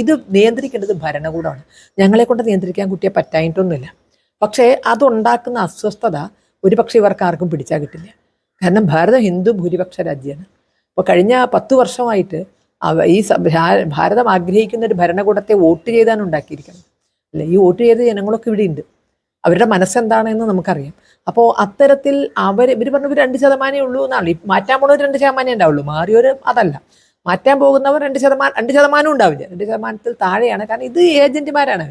ഇത് നിയന്ത്രിക്കേണ്ടത് ഭരണകൂടമാണ്. ഞങ്ങളെ കൊണ്ട് നിയന്ത്രിക്കാൻ കുട്ടിയെ പറ്റായിട്ടൊന്നുമില്ല. പക്ഷേ അതുണ്ടാക്കുന്ന അസ്വസ്ഥത ഒരുപക്ഷെ ഇവർക്ക് ആർക്കും പിടിച്ചാൽ കിട്ടില്ല. കാരണം ഭാരതം ഹിന്ദു ഭൂരിപക്ഷ രാജ്യമാണ്. അപ്പോൾ കഴിഞ്ഞ 10 വർഷമായിട്ട് ഭാരതം ആഗ്രഹിക്കുന്ന ഒരു ഭരണകൂടത്തെ വോട്ട് ചെയ്താണ് ഉണ്ടാക്കിയിരിക്കുന്നത്. അല്ലെ, ഈ വോട്ട് ചെയ്ത ജനങ്ങളൊക്കെ ഇവിടെ ഉണ്ട്. അവരുടെ മനസ്സെന്താണെന്ന് നമുക്കറിയാം. അപ്പോൾ അത്തരത്തിൽ ഇവർ പറഞ്ഞു 2% ഉള്ളൂ എന്നാണ്. മാറ്റാൻ പോകുന്നവർ 2% ഉണ്ടാവുള്ളൂ, മാറിയവർ അതല്ല. മാറ്റാൻ പോകുന്നവർ 2% ഉണ്ടാവില്ല. 2% താഴെയാണ്. കാരണം ഇത് ഏജന്റുമാരാണ്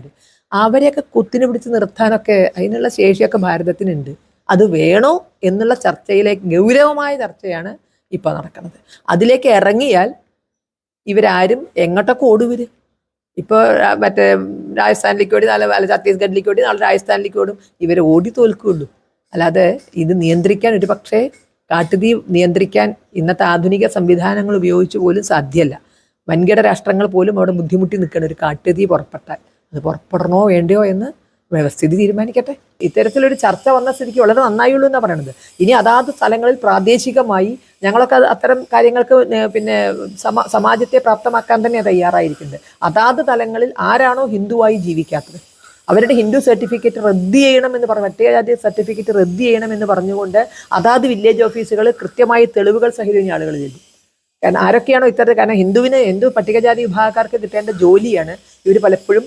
അവരെയൊക്കെ കുത്തിനെ പിടിച്ച് നിർത്താനൊക്കെ അതിനുള്ള ശേഷിയൊക്കെ ഭാരതത്തിനുണ്ട്. അത് വേണോ എന്നുള്ള ചർച്ചയിലേക്ക്, ഗൗരവമായ ചർച്ചയാണ് ഇപ്പൊ നടക്കുന്നത്. അതിലേക്ക് ഇറങ്ങിയാൽ ഇവരാരും എങ്ങോട്ടൊക്കെ ഓടുവരും. ഇപ്പോൾ മറ്റേ രാജസ്ഥാനിലേക്ക് ഓടി, നാളെ ഛത്തീസ്ഗഡിലേക്ക് ഓടി, നാളെ രാജസ്ഥാനിലേക്ക് ഓടും. ഇവർ ഓടി തോൽക്കുകയുള്ളൂ. അല്ലാതെ ഇത് നിയന്ത്രിക്കാൻ ഒരു പക്ഷേ കാട്ടുതീ നിയന്ത്രിക്കാൻ ഇന്നത്തെ ആധുനിക സംവിധാനങ്ങൾ ഉപയോഗിച്ച് പോലും സാധ്യമല്ല. വൻകിട രാഷ്ട്രങ്ങൾ പോലും അവിടെ ബുദ്ധിമുട്ടി നിൽക്കണം ഒരു കാട്ടുതീ പുറപ്പെട്ടാൽ. അത് പുറപ്പെടണോ വേണ്ടയോ എന്ന് വ്യവസ്ഥിതി തീരുമാനിക്കട്ടെ. ഇത്തരത്തിലൊരു ചർച്ച വന്ന സ്ഥിതിക്ക് വളരെ നന്നായുള്ളൂ എന്നാണ് പറയുന്നത്. ഇനി അതാത് സ്ഥലങ്ങളിൽ പ്രാദേശികമായി ഞങ്ങളൊക്കെ അത്തരം കാര്യങ്ങൾക്ക് സമാജത്തെ പ്രാപ്തമാക്കാൻ തന്നെ തയ്യാറായിരിക്കുന്നത്. അതാത് തലങ്ങളിൽ ആരാണോ ഹിന്ദുവായി ജീവിക്കാത്തത് അവരുടെ ഹിന്ദു സർട്ടിഫിക്കറ്റ് റദ്ദ് ചെയ്യണമെന്ന് പട്ടികജാതി സർട്ടിഫിക്കറ്റ് റദ്ദ് ചെയ്യണമെന്ന് പറഞ്ഞുകൊണ്ട് അതാത് വില്ലേജ് ഓഫീസുകൾ കൃത്യമായി തെളിവുകൾ സഹിതം ആളുകൾ ചെയ്തു. കാരണം ആരൊക്കെയാണോ ഇത്തരത്തിൽ, കാരണം ഹിന്ദു പട്ടികജാതി വിഭാഗക്കാർക്ക് കിട്ടേണ്ട ജോലിയാണ് ഇവർ പലപ്പോഴും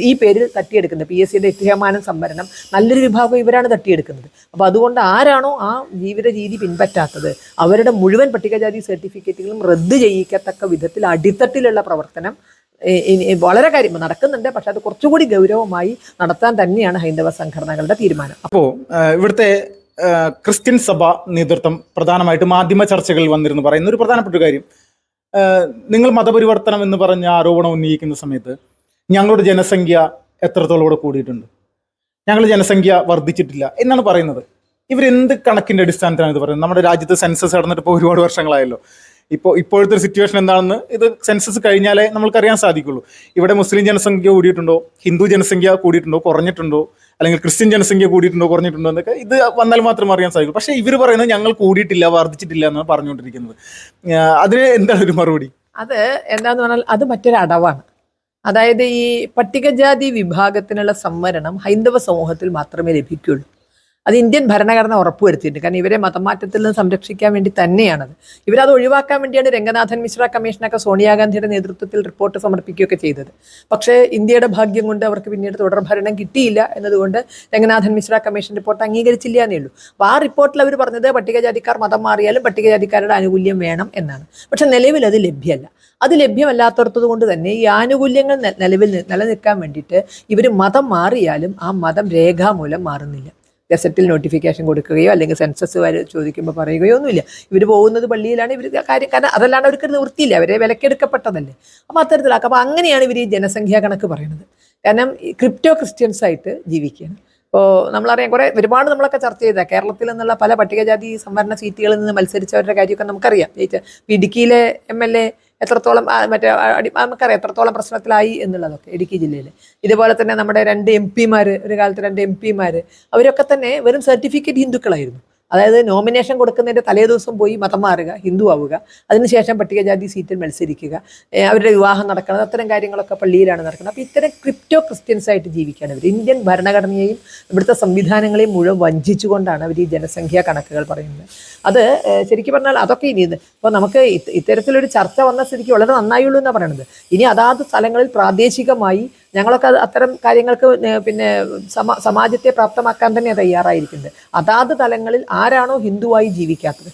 ഈ പേരിൽ തട്ടിയെടുക്കുന്നത്. PSCയുടെ ഇഷ്ടമാനം സംവരണം നല്ലൊരു വിഭാഗം ഇവരാണ് തട്ടിയെടുക്കുന്നത്. അപ്പോൾ അതുകൊണ്ട് ആരാണോ ആ ജീവിത രീതി പിൻപറ്റാത്തത് അവരുടെ മുഴുവൻ പട്ടികജാതി സർട്ടിഫിക്കറ്റുകളും റദ്ദ് ചെയ്യിക്കത്തക്ക വിധത്തിൽ അടിത്തട്ടിലുള്ള പ്രവർത്തനം വളരെ കാര്യം നടക്കുന്നുണ്ട്. പക്ഷെ അത് കുറച്ചുകൂടി ഗൗരവമായി നടത്താൻ തന്നെയാണ് ഹൈന്ദവ സംഘടനകളുടെ തീരുമാനം. അപ്പോൾ ഇവിടുത്തെ ക്രിസ്ത്യൻ സഭ നേതൃത്വം പ്രധാനമായിട്ട് മാധ്യമ ചർച്ചകളിൽ വന്നിരുന്നു പറയുന്ന ഒരു പ്രധാനപ്പെട്ട കാര്യം, നിങ്ങൾ മതപരിവർത്തനം എന്ന് പറഞ്ഞ ആരോപണം ഉന്നയിക്കുന്ന സമയത്ത് ഞങ്ങളുടെ ജനസംഖ്യ എത്രത്തോളം ഇവിടെ കൂടിയിട്ടുണ്ട്, ഞങ്ങളുടെ ജനസംഖ്യ വർദ്ധിച്ചിട്ടില്ല എന്നാണ് പറയുന്നത്. ഇവരെന്ത് കണക്കിൻ്റെ അടിസ്ഥാനത്തിലാണ് ഇത് പറയുന്നത്? നമ്മുടെ രാജ്യത്ത് സെൻസസ് നടന്നിട്ട് ഇപ്പോൾ ഒരുപാട് വർഷങ്ങളായല്ലോ. ഇപ്പോഴത്തെ ഒരു സിറ്റുവേഷൻ എന്താണെന്ന് ഇത് സെൻസസ് കഴിഞ്ഞാലേ നമ്മൾക്കറിയാൻ സാധിക്കുള്ളൂ. ഇവിടെ മുസ്ലിം ജനസംഖ്യ കൂടിയിട്ടുണ്ടോ, ഹിന്ദു ജനസംഖ്യ കൂടിയിട്ടുണ്ടോ, കുറഞ്ഞിട്ടുണ്ടോ, അല്ലെങ്കിൽ ക്രിസ്ത്യൻ ജനസംഖ്യ കൂടിയിട്ടുണ്ടോ, കുറഞ്ഞിട്ടുണ്ടോ എന്നൊക്കെ ഇത് വന്നാൽ മാത്രം അറിയാൻ സാധിക്കും. പക്ഷേ ഇവർ പറയുന്നത് ഞങ്ങൾ കൂടിയിട്ടില്ല, വർദ്ധിച്ചിട്ടില്ല എന്നാണ് പറഞ്ഞുകൊണ്ടിരിക്കുന്നത്. അതിന് എന്താണ് ഒരു മറുപടി? അത് എന്താന്ന് പറഞ്ഞാൽ അത് മറ്റൊരു അടവാണ്. അതായത് ഈ പട്ടികജാതി വിഭാഗത്തിനുള്ള സംവരണം ഹൈന്ദവ സമൂഹത്തിൽ മാത്രമേ ലഭിക്കുകയുള്ളൂ. അത് ഇന്ത്യൻ ഭരണഘടന ഉറപ്പുവരുത്തിയിട്ടുണ്ട്. കാരണം ഇവരെ മതമാറ്റത്തിൽ നിന്ന് സംരക്ഷിക്കാൻ വേണ്ടി തന്നെയാണത്. ഇവരത് ഒഴിവാക്കാൻ വേണ്ടിയാണ് രംഗനാഥൻ മിശ്ര കമ്മീഷനൊക്കെ സോണിയാഗാന്ധിയുടെ നേതൃത്വത്തിൽ റിപ്പോർട്ട് സമർപ്പിക്കുകയൊക്കെ ചെയ്തത്. പക്ഷേ ഇന്ത്യയുടെ ഭാഗ്യം കൊണ്ട് അവർക്ക് പിന്നീട് തുടർഭരണം കിട്ടിയില്ല എന്നതുകൊണ്ട് രംഗനാഥൻ മിശ്ര കമ്മീഷൻ റിപ്പോർട്ട് അംഗീകരിച്ചില്ല എന്നേ ഉള്ളൂ. അപ്പോൾ ആ റിപ്പോർട്ടിൽ അവർ പറഞ്ഞത് പട്ടികജാതിക്കാർ മതം മാറിയാലും പട്ടികജാതിക്കാരുടെ ആനുകൂല്യം വേണം എന്നാണ്. പക്ഷെ നിലവിൽ അത് ലഭ്യമല്ല. അത് ലഭ്യമല്ലാത്തത് കൊണ്ട് തന്നെ ഈ ആനുകൂല്യങ്ങൾ നിലനിൽക്കാൻ വേണ്ടിയിട്ട് ഇവർ മതം മാറിയാലും ആ മതം രേഖാമൂലം മാറുന്നില്ല. ഗസറ്റിൽ നോട്ടിഫിക്കേഷൻ കൊടുക്കുകയോ അല്ലെങ്കിൽ സെൻസസ് ചോദിക്കുമ്പോൾ പറയുകയോ ഒന്നുമില്ല. ഇവർ പോകുന്നത് പള്ളിയിലാണ്. ഇവർ കാരണം അതല്ലാണ്ട് അവർക്ക് നിവൃത്തിയില്ല, അവരെ വിലക്കെടുക്കപ്പെട്ടതല്ലേ. അപ്പോൾ അത്തരത്തിലാക്കുക. അപ്പോൾ അങ്ങനെയാണ് ഇവർ ഈ ജനസംഖ്യാ കണക്ക് പറയുന്നത്. കാരണം ക്രിപ്റ്റോ ക്രിസ്ത്യൻസ് ആയിട്ട് ജീവിക്കുകയാണ്. ഇപ്പോൾ നമ്മളറിയാം ഒരുപാട് നമ്മളൊക്കെ ചർച്ച ചെയ്ത കേരളത്തിൽ നിന്നുള്ള പല പട്ടികജാതി സംവരണ സീറ്റുകളിൽ നിന്ന് മത്സരിച്ചവരുടെ കാര്യമൊക്കെ നമുക്കറിയാം. ഇടുക്കിയിലെ MLA എത്രത്തോളം നമുക്കറിയാം എത്രത്തോളം പ്രശ്നത്തിലായി എന്നുള്ളതൊക്കെ ഇടുക്കി ജില്ലയിൽ. ഇതുപോലെ തന്നെ നമ്മുടെ 2 MP ഒരു കാലത്ത് 2 MP അവരൊക്കെ തന്നെ വെറും സർട്ടിഫിക്കറ്റ് ഹിന്ദുക്കളായിരുന്നു. അതായത് നോമിനേഷൻ കൊടുക്കുന്നതിൻ്റെ തലേ ദിവസം പോയി മതം മാറുക, ഹിന്ദു ആവുക, അതിനുശേഷം പട്ടികജാതി സീറ്റിൽ മത്സരിക്കുക, അവരുടെ വിവാഹം നടക്കുന്നത്, അത്തരം കാര്യങ്ങളൊക്കെ പള്ളിയിലാണ് നടക്കുന്നത്. അപ്പോൾ ഇത്തരം ക്രിപ്റ്റോ ക്രിസ്ത്യൻസ് ആയിട്ട് ജീവിക്കുകയാണ് അവർ. ഇന്ത്യൻ ഭരണഘടനയെയും ഇവിടുത്തെ സംവിധാനങ്ങളെയും മുഴുവൻ വഞ്ചിച്ചുകൊണ്ടാണ് അവർ ഈ ജനസംഖ്യാ കണക്കുകൾ പറയുന്നത്. അത് ശരിക്കും പറഞ്ഞാൽ അതൊക്കെ ഇനി ഇപ്പോൾ നമുക്ക് ഇത്തരത്തിലൊരു ചർച്ച വന്ന സ്ഥിതിക്ക് വളരെ നന്നായുള്ളൂ എന്നാണ് പറയുന്നത്. ഇനി അതാത് സ്ഥലങ്ങളിൽ പ്രാദേശികമായി ഞങ്ങളൊക്കെ അത്തരം കാര്യങ്ങൾക്ക് സമാജത്തെ പ്രാപ്തമാക്കാൻ തന്നെ തയ്യാറായിരിക്കുന്നത്. അതാത് തലങ്ങളിൽ ആരാണോ ഹിന്ദുവായി ജീവിക്കാത്തത്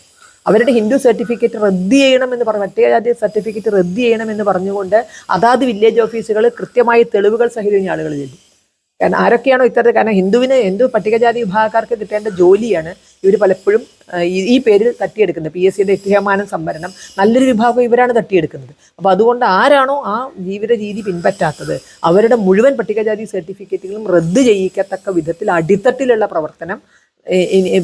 അവരുടെ ഹിന്ദു സർട്ടിഫിക്കറ്റ് റദ്ദ് ചെയ്യണമെന്ന് പട്ടികജാതി സർട്ടിഫിക്കറ്റ് റദ്ദ് ചെയ്യണമെന്ന് പറഞ്ഞുകൊണ്ട് അതാത് വില്ലേജ് ഓഫീസുകൾ കൃത്യമായി തെളിവുകൾ സഹിതം ആളുകൾ ചെയ്തു. കാരണം ആരൊക്കെയാണോ ഇത്തരത്തിൽ, കാരണം ഹിന്ദു പട്ടികജാതി വിഭാഗക്കാർക്ക് കിട്ടേണ്ട ജോലിയാണ് ഇവർ പലപ്പോഴും ഈ പേരിൽ തട്ടിയെടുക്കുന്നത്. PSCയുടെ ഇഷ്ടമാനം സംവരണം നല്ലൊരു വിഭാഗം ഇവരാണ് തട്ടിയെടുക്കുന്നത്. അപ്പോൾ അതുകൊണ്ട് ആരാണോ ആ ജീവിത രീതി പിൻപറ്റാത്തത് അവരുടെ മുഴുവൻ പട്ടികജാതി സർട്ടിഫിക്കറ്റുകളും റദ്ദ് ചെയ്യിക്കത്തക്ക വിധത്തിൽ അടിത്തട്ടിലുള്ള പ്രവർത്തനം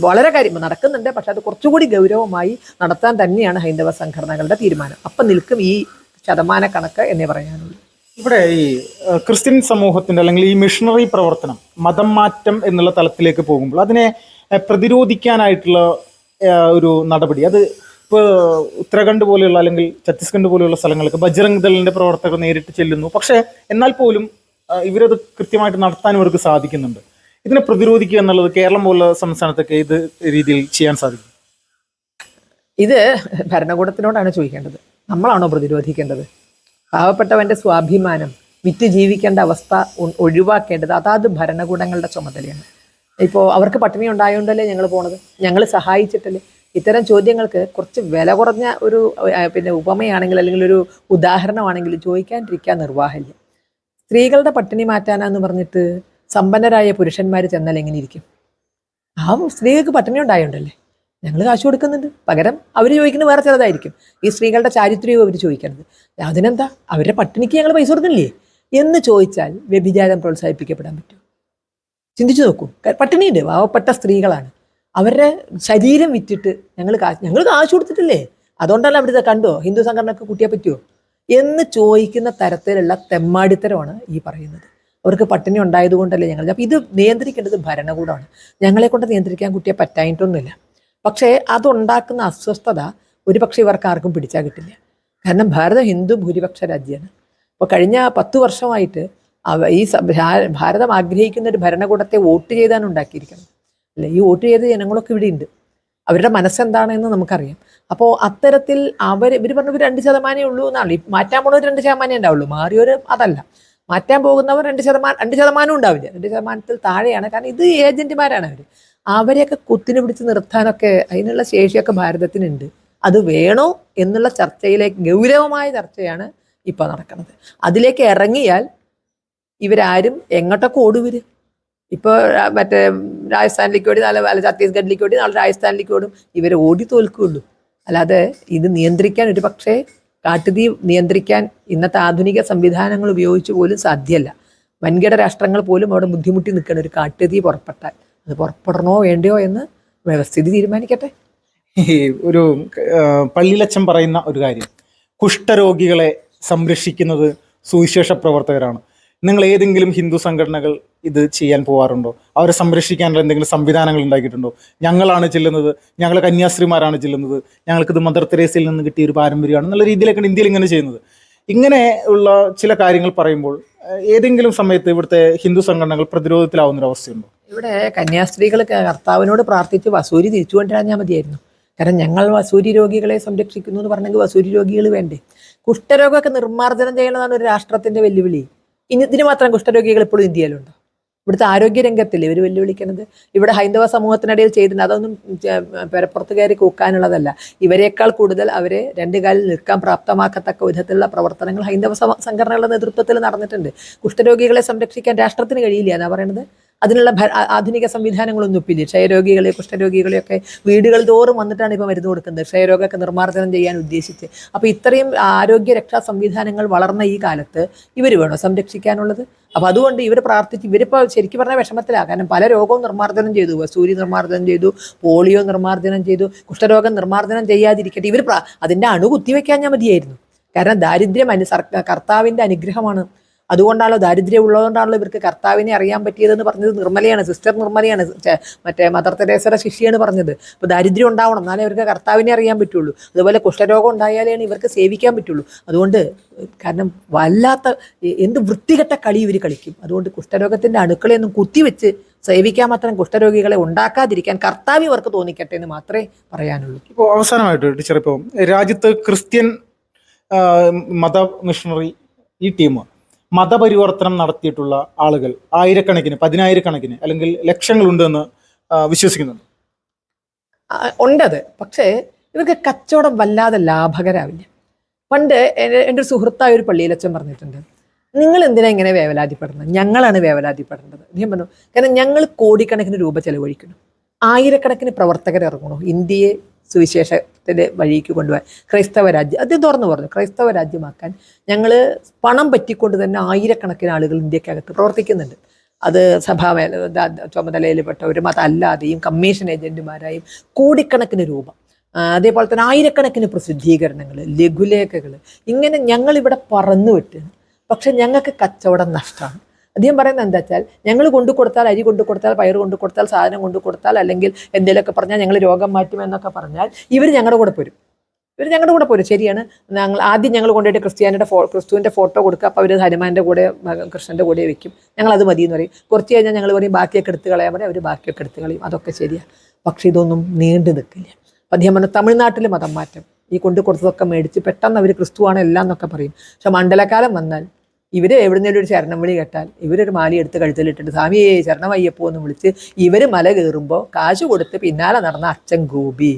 വളരെ കാര്യം നടക്കുന്നുണ്ട്. പക്ഷെ അത് കുറച്ചുകൂടി ഗൗരവമായി നടത്താൻ തന്നെയാണ് ഹൈന്ദവ സംഘടനകളുടെ തീരുമാനം. അപ്പം നിൽക്കും ഈ ശതമാന കണക്ക് എന്നേ പറയാനുള്ളൂ. ഇവിടെ ഈ ക്രിസ്ത്യൻ സമൂഹത്തിൻ്റെ അല്ലെങ്കിൽ ഈ മിഷണറി പ്രവർത്തനം മതം മാറ്റം എന്നുള്ള തലത്തിലേക്ക് പോകുമ്പോൾ അതിനെ പ്രതിരോധിക്കാനായിട്ടുള്ള ഒരു നടപടി അത് ഇപ്പോൾ ഉത്തരാഖണ്ഡ് പോലെയുള്ള അല്ലെങ്കിൽ ഛത്തീസ്ഗഡ് പോലെയുള്ള സ്ഥലങ്ങൾക്ക് ബജ്രംഗ് ദളിന്റെ പ്രവർത്തകർ നേരിട്ട് ചെല്ലുന്നു. പക്ഷേ എന്നാൽ പോലും ഇവരത് കൃത്യമായിട്ട് നടത്താനും അവർക്ക് സാധിക്കുന്നുണ്ട്. ഇതിനെ പ്രതിരോധിക്കുക എന്നുള്ളത് കേരളം പോലുള്ള സംസ്ഥാനത്തൊക്കെ ഏത് രീതിയിൽ ചെയ്യാൻ സാധിക്കും? ഇത് ഭരണകൂടത്തിനോടാണ് ചോദിക്കേണ്ടത്. നമ്മളാണോ പ്രതിരോധിക്കേണ്ടത്? പാവപ്പെട്ടവന്റെ സ്വാഭിമാനം വിറ്റ് ജീവിക്കേണ്ട അവസ്ഥ ഒഴിവാക്കേണ്ടത് അതാത് ഭരണകൂടങ്ങളുടെ ചുമതലയാണ്. ഇപ്പോൾ അവർക്ക് പട്ടിണി ഉണ്ടായതുകൊണ്ടല്ലേ ഞങ്ങൾ പോണത്, ഞങ്ങൾ സഹായിച്ചിട്ടല്ലേ. ഇത്തരം ചോദ്യങ്ങൾക്ക് കുറച്ച് വില കുറഞ്ഞ ഒരു ഉപമയാണെങ്കിൽ അല്ലെങ്കിൽ ഒരു ഉദാഹരണമാണെങ്കിൽ ചോദിക്കാണ്ടിരിക്കാൻ നിർവാഹമില്ല. സ്ത്രീകളുടെ പട്ടിണി മാറ്റാനാന്ന് പറഞ്ഞിട്ട് സമ്പന്നരായ പുരുഷന്മാർ ചെന്നാൽ എങ്ങനെ ഇരിക്കും? ആ സ്ത്രീകൾക്ക് പട്ടിണി ഉണ്ടായോണ്ടല്ലേ ഞങ്ങൾ കാശ് കൊടുക്കുന്നുണ്ട്. പകരം അവർ ചോദിക്കുന്നത് വേറെ ചിലതായിരിക്കും. ഈ സ്ത്രീകളുടെ ചാരിത്രവും അവർ ചോദിക്കുന്നത്. അതിനെന്താ, അവരുടെ പട്ടിണിക്ക് ഞങ്ങൾ പൈസ കൊടുക്കുന്നില്ലേ എന്ന് ചോദിച്ചാൽ വ്യഭിചാരം പ്രോത്സാഹിപ്പിക്കപ്പെടാൻ പറ്റും? ചിന്തിച്ചു നോക്കൂ. പട്ടിണിയുണ്ട്, പാവപ്പെട്ട സ്ത്രീകളാണ്, അവരുടെ ശരീരം വിറ്റിട്ട് ഞങ്ങൾ കാശ് കൊടുത്തിട്ടില്ലേ, അതുകൊണ്ടല്ല അവിടുത്തെ കണ്ടോ ഹിന്ദു സംഘടനക്ക് കൂട്ടിയാൽ പറ്റുമോ എന്ന് ചോദിക്കുന്ന തരത്തിലുള്ള തെമ്മാടിത്തരമാണ് ഈ പറയുന്നത്. അവർക്ക് പട്ടിണി ഉണ്ടായതുകൊണ്ടല്ലേ ഞങ്ങൾ. അപ്പം ഇത് നിയന്ത്രിക്കേണ്ടത് ഭരണകൂടമാണ്. ഞങ്ങളെ കൊണ്ട് നിയന്ത്രിക്കാൻ കുട്ടിയെ പറ്റായിട്ടൊന്നുമില്ല. പക്ഷേ അതുണ്ടാക്കുന്ന അസ്വസ്ഥത ഒരുപക്ഷെ ഇവർക്ക് ആർക്കും പിടിച്ചാൽ കിട്ടില്ല. കാരണം ഭാരതം ഹിന്ദു ഭൂരിപക്ഷ രാജ്യമാണ്. അപ്പോൾ കഴിഞ്ഞ 10 വർഷമായിട്ട് ഭാരതം ആഗ്രഹിക്കുന്ന ഒരു ഭരണകൂടത്തെ വോട്ട് ചെയ്താണ് ഉണ്ടാക്കിയിരിക്കുന്നത് അല്ലേ. ഈ വോട്ട് ചെയ്ത ജനങ്ങളൊക്കെ ഇവിടെ ഉണ്ട്. അവരുടെ മനസ്സെന്താണെന്ന് നമുക്കറിയാം. അപ്പോൾ അത്തരത്തിൽ ഇവർ പറഞ്ഞു 2% ഉള്ളൂ എന്നാണ്. മാറ്റാൻ പോകുന്നവർ 2% ഉണ്ടാവുള്ളൂ, മാറിയവർ അതല്ല. മാറ്റാൻ പോകുന്നവർ 2% ഉണ്ടാവില്ല, 2% താഴെയാണ്. കാരണം ഇത് ഏജന്റുമാരാണ് അവർ. അവരെയൊക്കെ കുത്തിനെ പിടിച്ച് നിർത്താനൊക്കെ അതിനുള്ള ശേഷിയൊക്കെ ഭാരതത്തിനുണ്ട്. അത് വേണോ എന്നുള്ള ചർച്ചയിലേക്ക്, ഗൗരവമായ ചർച്ചയാണ് ഇപ്പോൾ നടക്കുന്നത്. അതിലേക്ക് ഇറങ്ങിയാൽ ഇവരാരും എങ്ങോട്ടൊക്കെ ഓടുവരും. ഇപ്പോൾ മറ്റേ രാജസ്ഥാനിലേക്ക് ഓടി, നാളെ ഛത്തീസ്ഗഡിലേക്ക് ഓടി, നാളെ രാജസ്ഥാനിലേക്ക് ഓടും. ഇവരെ ഓടി തോൽക്കുകയുള്ളൂ. അല്ലാതെ ഇത് നിയന്ത്രിക്കാൻ ഒരു പക്ഷേ കാട്ടുതീ നിയന്ത്രിക്കാൻ ഇന്നത്തെ ആധുനിക സംവിധാനങ്ങൾ ഉപയോഗിച്ച് പോലും സാധ്യമല്ല. വൻകിട രാഷ്ട്രങ്ങൾ പോലും അവിടെ ബുദ്ധിമുട്ടി നിൽക്കണം ഒരു കാട്ടുതീ പുറപ്പെട്ടാൽ. അത് പുറപ്പെടണോ വേണ്ടയോ എന്ന് വ്യവസ്ഥിതി തീരുമാനിക്കട്ടെ. ഈ ഒരു പള്ളിയിലച്ചൻ പറയുന്ന ഒരു കാര്യം, കുഷ്ഠരോഗികളെ സംരക്ഷിക്കുന്നത് സുവിശേഷ പ്രവർത്തകരാണ്. നിങ്ങൾ ഏതെങ്കിലും ഹിന്ദു സംഘടനകൾ ഇത് ചെയ്യാൻ പോകാറുണ്ടോ? അവരെ സംരക്ഷിക്കാനുള്ള എന്തെങ്കിലും സംവിധാനങ്ങൾ ഉണ്ടാക്കിയിട്ടുണ്ടോ? ഞങ്ങളാണ് ചെല്ലുന്നത്, ഞങ്ങൾ കന്യാസ്ത്രീമാരാണ് ചെല്ലുന്നത്, ഞങ്ങൾക്കിത് മദർ തെരേസയിൽ നിന്ന് കിട്ടിയ ഒരു പാരമ്പര്യമാണ് എന്നുള്ള രീതിയിലൊക്കെയാണ് ഇന്ത്യയിൽ ഇങ്ങനെ ചെയ്യുന്നത്. ഇങ്ങനെ ഉള്ള ചില കാര്യങ്ങൾ പറയുമ്പോൾ ഏതെങ്കിലും സമയത്ത് ഇവിടുത്തെ ഹിന്ദു സംഘടനകൾ പ്രതിരോധത്തിലാവുന്നൊരവസ്ഥയുണ്ടോ? ഇവിടെ കന്യാസ്ത്രീകൾ കർത്താവിനോട് പ്രാർത്ഥിച്ച് വസൂരി തിരിച്ചു കൊണ്ടുവരാൻ മതിയായിരുന്നു. കാരണം ഞങ്ങൾ വസൂരി രോഗികളെ സംരക്ഷിക്കുന്നു എന്ന് പറഞ്ഞെങ്കിൽ വസൂരി രോഗികൾ വേണ്ടേ? കുഷ്ഠരോഗമൊക്കെ നിർമ്മാർജ്ജനം ചെയ്യണമെന്നാണ് ഒരു രാഷ്ട്രത്തിന്റെ വെല്ലുവിളി. ഇതിന് മാത്രം കുഷ്ഠരോഗികൾ ഇപ്പോഴും ഇന്ത്യയിലുണ്ടോ? ഇവിടുത്തെ ആരോഗ്യരംഗത്തില്ലേ ഇവർ വെല്ലുവിളിക്കുന്നത്? ഇവിടെ ഹൈന്ദവ സമൂഹത്തിനിടയിൽ ചെയ്തിട്ടുണ്ട്. അതൊന്നും പെരപ്പുറത്ത് കയറി കൂക്കാനുള്ളതല്ല. ഇവരെക്കാൾ കൂടുതൽ അവരെ 2 കാലിൽ നിൽക്കാൻ പ്രാപ്തമാക്കത്തക്ക വിധത്തിലുള്ള പ്രവർത്തനങ്ങൾ ഹൈന്ദവ സംഘടനകളുടെ നേതൃത്വത്തിൽ നടന്നിട്ടുണ്ട്. കുഷ്ഠരോഗികളെ സംരക്ഷിക്കാൻ രാഷ്ട്രത്തിന് കഴിയില്ല എന്നാ പറയുന്നത്. അതിനുള്ള ആധുനിക സംവിധാനങ്ങളൊന്നും ഒപ്പില്ല. ക്ഷയരോഗികളെ കുഷ്ഠരോഗികളെയൊക്കെ വീടുകൾ തോറും വന്നിട്ടാണ് ഇപ്പോൾ മരുന്ന് കൊടുക്കുന്നത്, ക്ഷയരോഗമൊക്കെ നിർമ്മാർജ്ജനം ചെയ്യാൻ ഉദ്ദേശിച്ച്. അപ്പോൾ ഇത്രയും ആരോഗ്യ രക്ഷാ സംവിധാനങ്ങൾ വളർന്ന ഈ കാലത്ത് ഇവർ വേണോ സംരക്ഷിക്കാനുള്ളത്? അപ്പോൾ അതുകൊണ്ട് ഇവർ പ്രാർത്ഥിച്ച് ഇവരിപ്പോൾ ശരിക്കും പറഞ്ഞാൽ വിഷമത്തിലാണ്. കാരണം പല രോഗവും നിർമ്മാർജ്ജനം ചെയ്തു, വസൂരി നിർമ്മാർജ്ജനം ചെയ്തു, പോളിയോ നിർമ്മാർജ്ജനം ചെയ്തു, കുഷ്ഠരോഗം നിർമ്മാർജ്ജനം ചെയ്യാതിരിക്കട്ടെ. ഇവർ അതിൻ്റെ അണു കുത്തിവെക്കാൻ ഞാൻ മതിയായിരുന്നു. കാരണം ദാരിദ്ര്യം കർത്താവിൻ്റെ അനുഗ്രഹമാണ്. അതുകൊണ്ടാണല്ലോ, ദാരിദ്ര്യം ഉള്ളതുകൊണ്ടാണല്ലോ ഇവർക്ക് കർത്താവിനെ അറിയാൻ പറ്റിയതെന്ന് പറഞ്ഞത് നിർമ്മലയാണ്, സിസ്റ്റർ നിർമ്മലയാണ്, മറ്റേ മദർ തെരേസയുടെ ശിഷ്യാണ് പറഞ്ഞത്. അപ്പോൾ ദാരിദ്ര്യം ഉണ്ടാവണം, എന്നാലേ ഇവർക്ക് കർത്താവിനെ അറിയാൻ പറ്റുള്ളൂ. അതുപോലെ കുഷ്ഠരോഗം ഉണ്ടായാലാണ് ഇവർക്ക് സേവിക്കാൻ പറ്റുള്ളൂ. അതുകൊണ്ട് കാരണം വല്ലാത്ത എന്ത് വൃത്തികെട്ട കളി ഇവർ കളിക്കും. അതുകൊണ്ട് കുഷ്ഠരോഗത്തിൻ്റെ അണുക്കളെയൊന്നും കുത്തിവെച്ച് സേവിക്കാൻ മാത്രം കുഷ്ഠരോഗികളെ ഉണ്ടാക്കാതിരിക്കാൻ കർത്താവ് ഇവർക്ക് തോന്നിക്കട്ടെ എന്ന് മാത്രമേ പറയാനുള്ളൂ. ഇപ്പോൾ അവസാനമായിട്ട് ടീച്ചർ, ഇപ്പോൾ രാജ്യത്ത് ക്രിസ്ത്യൻ മത മിഷണറി ഈ ടീം മതപരിവർത്തനം നടത്തിയിട്ടുള്ള ആളുകൾ ആയിരക്കണക്കിന്, 10,000-കണക്കിന് അല്ലെങ്കിൽ ലക്ഷങ്ങളുണ്ടെന്ന് വിശ്വസിക്കുന്നുണ്ട്. ഉണ്ടത്. പക്ഷേ ഇവർക്ക് കച്ചവടം വല്ലാതെ ലാഭകരാവില്ല. പണ്ട് എൻ്റെ ഒരു സുഹൃത്തായ ഒരു പള്ളിയിലച്ചൻ പറഞ്ഞിട്ടുണ്ട്, നിങ്ങൾ എന്തിനാ ഇങ്ങനെ വേവലാതിപ്പെടുന്നത്, ഞങ്ങളാണ് വേവലാതിപ്പെടേണ്ടത്. അദ്ദേഹം പറഞ്ഞു, കാരണം ഞങ്ങൾ കോടിക്കണക്കിന് രൂപ ചെലവഴിക്കുന്നു, ആയിരക്കണക്കിന് പ്രവർത്തകർ ഇറങ്ങണു ഇന്ത്യയെ സുവിശേഷത്തിൻ്റെ വഴിക്ക് കൊണ്ടുപോകാൻ. ക്രൈസ്തവ രാജ്യം അദ്ദേഹം തുറന്നു പറഞ്ഞു, ക്രൈസ്തവ രാജ്യമാക്കാൻ ഞങ്ങൾ പണം പറ്റിക്കൊണ്ട് തന്നെ ആയിരക്കണക്കിന് ആളുകൾ ഇന്ത്യക്കകത്ത് പ്രവർത്തിക്കുന്നുണ്ട്. അത് ചുമതലയിൽപ്പെട്ടവരും അതല്ലാതെയും കമ്മീഷൻ ഏജന്റുമാരായും കോടിക്കണക്കിന് രൂപ, അതേപോലെ തന്നെ ആയിരക്കണക്കിന് പ്രസിദ്ധീകരണങ്ങൾ, ലഘുലേഖകൾ, ഇങ്ങനെ ഞങ്ങളിവിടെ പറന്നു വിട്ട്. പക്ഷെ ഞങ്ങൾക്ക് കച്ചവടം നഷ്ടമാണ്. അദ്ദേഹം പറയുന്നത് എന്താ വെച്ചാൽ, ഞങ്ങൾ കൊണ്ടു കൊടുത്താൽ, അരി കൊണ്ടു കൊടുത്താൽ, പയർ കൊണ്ടു കൊടുത്താൽ, സാധനം കൊണ്ടു കൊടുത്താൽ, അല്ലെങ്കിൽ എന്തെങ്കിലുമൊക്കെ പറഞ്ഞാൽ ഞങ്ങൾ രോഗം മാറ്റുമെന്നൊക്കെ പറഞ്ഞാൽ ഇവർ ഞങ്ങളുടെ കൂടെ പോരും. ഇവർ ഞങ്ങളുടെ കൂടെ പോരും. ശരിയാണ്, ഞങ്ങൾ കൊണ്ടുപോയിട്ട് ക്രിസ്തുവിൻ്റെ ഫോട്ടോ കൊടുക്കുക. അപ്പോൾ അവർ ഹനുമാൻ്റെ കൂടെ കൃഷ്ണൻ്റെ കൂടെ വെക്കും. ഞങ്ങളത് മതി എന്ന് പറയും. കുറച്ച് കഴിഞ്ഞാൽ ഞങ്ങൾ പറയും ബാക്കിയൊക്കെ എടുത്ത് കളയാൻ പറയും. അവർ ബാക്കിയൊക്കെ എടുത്ത് കളയും. അതൊക്കെ ശരിയാണ്. പക്ഷെ ഇതൊന്നും നീണ്ടു നിൽക്കില്ല. അപ്പം അദ്ദേഹം പറഞ്ഞു തമിഴ്നാട്ടിൽ മതം മാറ്റം, ഈ കൊണ്ടു കൊടുത്തതൊക്കെ മേടിച്ച് പെട്ടെന്ന് അവർ ക്രിസ്തുവാണ് എല്ലാം എന്നൊക്കെ പറയും. പക്ഷെ മണ്ഡലകാലം വന്നാൽ ഇവർ എവിടുന്നേലും ഒരു ശരണം വിളി കേട്ടാൽ ഇവരൊരു മാലി എടുത്ത് കഴുത്തിലിട്ടിട്ട് സ്വാമിയെ ശരണമയ്യപ്പോ എന്ന് വിളിച്ച് ഇവർ മല കയറുമ്പോൾ കാശ് കൊടുത്ത് പിന്നാലെ നടന്ന അച്ഛൻ ഗോപി.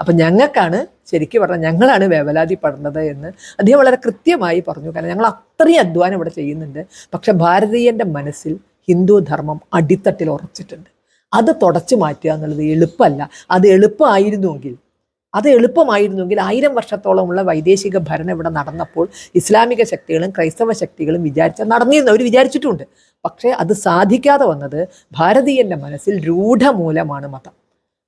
അപ്പം ഞങ്ങൾക്കാണ് ശരിക്കും പറഞ്ഞാൽ ഞങ്ങളാണ് വേവലാതിപ്പെടുന്നത് എന്ന് അദ്ദേഹം വളരെ കൃത്യമായി പറഞ്ഞു. കാരണം ഞങ്ങൾ അത്രയും അധ്വാനം ഇവിടെ ചെയ്യുന്നുണ്ട്. പക്ഷെ ഭാരതീയൻ്റെ മനസ്സിൽ ഹിന്ദു ധർമ്മം അടിത്തട്ടിൽ ഉറച്ചിട്ടുണ്ട്. അത് തുടച്ചു മാറ്റുക എന്നുള്ളത് എളുപ്പമല്ല. അത് എളുപ്പമായിരുന്നെങ്കിൽ 1000 വർഷത്തോളമുള്ള വൈദേശിക ഭരണം ഇവിടെ നടന്നപ്പോൾ ഇസ്ലാമിക ശക്തികളും ക്രൈസ്തവ ശക്തികളും നടന്നിരുന്നു, അവർ വിചാരിച്ചിട്ടുണ്ട്. പക്ഷേ അത് സാധിക്കാതെ വന്നത് ഭാരതീയൻ്റെ മനസ്സിൽ രൂഢമൂലമാണ് മതം.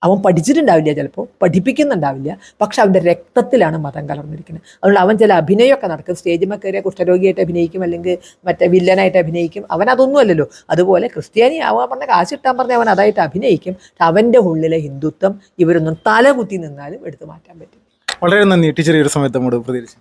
അവൻ പഠിച്ചിട്ടുണ്ടാവില്ല, ചിലപ്പോൾ പഠിപ്പിക്കുന്നുണ്ടാവില്ല, പക്ഷെ അവൻ്റെ രക്തത്തിലാണ് മതം കലർന്നിരിക്കുന്നത്. അതുകൊണ്ട് അവൻ ചില അഭിനയമൊക്കെ നടക്കും. സ്റ്റേജിൽ കയറിയ കുഷ്ഠരോഗിയായിട്ട് അഭിനയിക്കും, അല്ലെങ്കിൽ മറ്റേ വില്ലനായിട്ട് അഭിനയിക്കും. അവൻ അതൊന്നും അല്ലല്ലോ. അതുപോലെ ക്രിസ്ത്യാനി ആവാൻ പറഞ്ഞ കാശ് ഇട്ടാൻ പറഞ്ഞ അവൻ അതായിട്ട് അഭിനയിക്കും. അവൻ്റെ ഉള്ളിലെ ഹിന്ദുത്വം ഇവരൊന്നും തലകുത്തി നിന്നാലും എടുത്തു മാറ്റാൻ പറ്റും. വളരെ നന്ദി ടീച്ചർ, ഈ ഒരു സമയത്ത് നമ്മോട് പ്രതികരിച്ചു.